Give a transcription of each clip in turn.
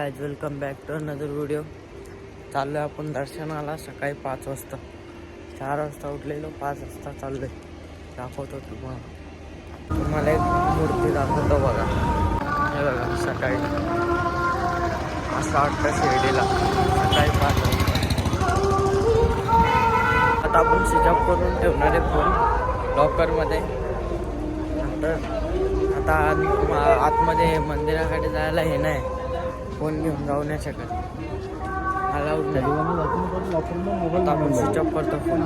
Welcome back to another video. चाललो आहे आपण दर्शनाला सकाळी 5 वाजता. 4 वाजता उठलेलो, 5 वाजता चाललो आहे. दाखवतो तुम्हाला एक मूर्ती दाखवतो बघा. हे बघा सकाळी असं वाटतं शिर्डीला सकाळी 5 वाजता. आता आपण स्विच ऑफ करून ठेवणार आहे फोन लॉकरमध्ये. नंतर आता आतमध्ये मंदिराकडे जायला हे नाही, फोन घेऊन जाऊ नाही शकत, अलाउड नाही. आता आपण स्विच ऑफ करतो फोन.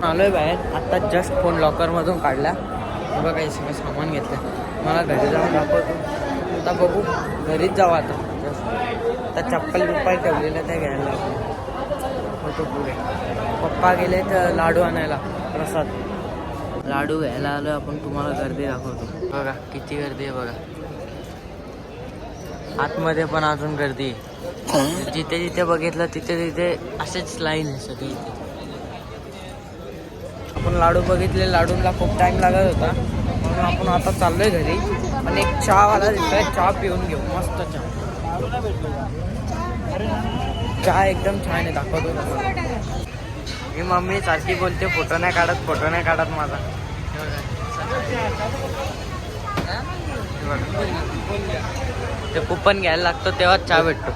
आलो आहे बाहेर, आत्ता जस्ट फोन लॉकरमधून काढला. बघा काही सगळं सामान घेतलं. मला घरी जाऊन दाखवतो. आता बघू, घरीच जाऊ आता. जस्ट आता चप्पल ठेवलेलं त्या घ्यायला होतो पुढे. पप्पा गेले तर लाडू आणायला, प्रसाद लाडू घ्यायला आलो आपण. तुम्हाला गर्दी दाखवतो. बघा किती गर्दी आहे बघा. आतमध्ये पण अजून गर्दी आहे. जिथे जिथे बघितलं तिथे तिथे असेच लाईन आहे सगळी. आपण लाडू बघितले, लाडूला खूप टाईम लागत होता म्हणून आपण आता चाललोय घरी. आणि एक चहावाला दिसतोय, चहा पिऊन घेऊ. मस्त चहा एकदम छान आहे, दाखवतो तुम्हाला. मी मम्मी सारखी बोलते फोटो नाही काढत माझा. ते कुपन घ्यायला लागतो तेव्हाच चहा भेटतो.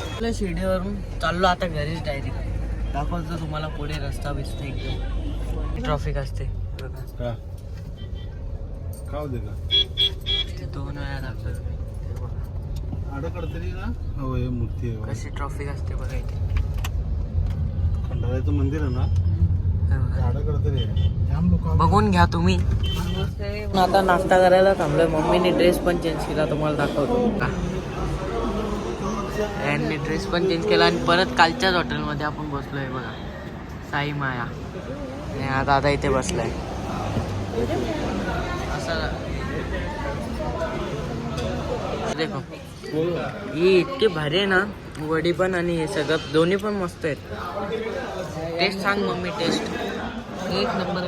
आपल्या शिर्डीवरून चाललो आता घरीच डायरेक्ट. दाखवतो तुम्हाला पुढे रस्ता बिस्ता एकदम ट्रॉफिक असते बघा. ते 2 वेळा दाखवतो कशी ट्रॉफिक असते बघा. इथे खंडाळ्याचं मंदिर आहे ना, बघून घ्या तुम्ही. आता नाश्ता करायला थांबलोय. मम्मीने ड्रेस पण चेंज केला, तुम्हाला दाखवतो. यांनी ड्रेस पण चेंज केला आणि परत कालच्याच हॉटेलमध्ये आपण बसलोय बघा, साई माया. आणि आता इथे बसलाय असं. देखो ही इतकी भारी आहे ना, वडी पण आणि हे सगळं दोन्ही पण मस्त आहेत. टेस्ट सांग मम्मी. टेस्ट एक नंबर,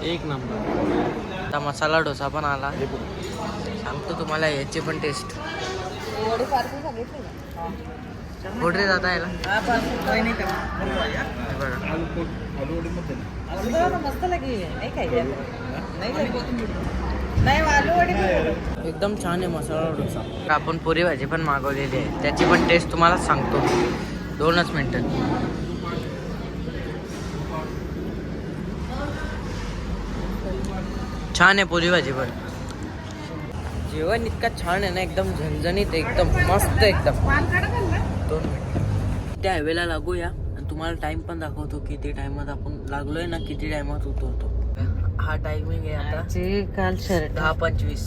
एक नंबर. आता मसाला डोसा पण आला, सांगतो तुम्हाला याची पण टेस्ट. कुठे जाता याला एकदम छान आहे मसाला डोसा. आपण पुरी भाजी पण मागवलेली आहे, त्याची पण टेस्ट तुम्हाला सांगतो. 2च मिनिटं. छान आहे पुरी भाजी पण. जेवण इतका छान आहे ना, एकदम झणझणीत, एकदम मस्त, एकदम. 2 मिनिट. त्या हायवेला लागूया आणि तुम्हाला टाइम पण दाखवतो किती टाइमात आपण लागलोय ना, किती टाइमात उतरतो. हा टायमिंग आहे आता काल 10:25.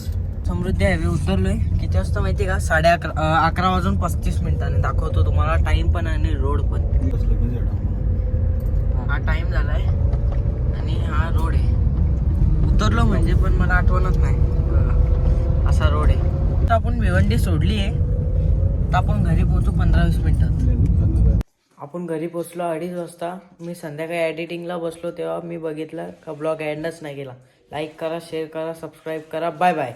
समृद्धी हायवे उतरलोय. किती वाजता माहिती का? 11:35 दाखवतो तुम्हाला टाइम पण आणि रोड पण. हा टाइम झालाय आणि हा रोड आहे. उतरलो म्हणजे पण मला आठवणच नाही, असा रोड आहे. तर आपण भिवंडी सोडली आहे. तर आपण घरी पोहोचू 15-20 मिनिटात. आपण घरी पोचलो 2:30 वाजता. मी संध्याकाळी एडिटिंगला बसलो तेव्हा मी बघितलं का ब्लॉग एंडच नाही केला. लाईक करा, शेअर करा, सबस्क्राईब करा. Bye bye.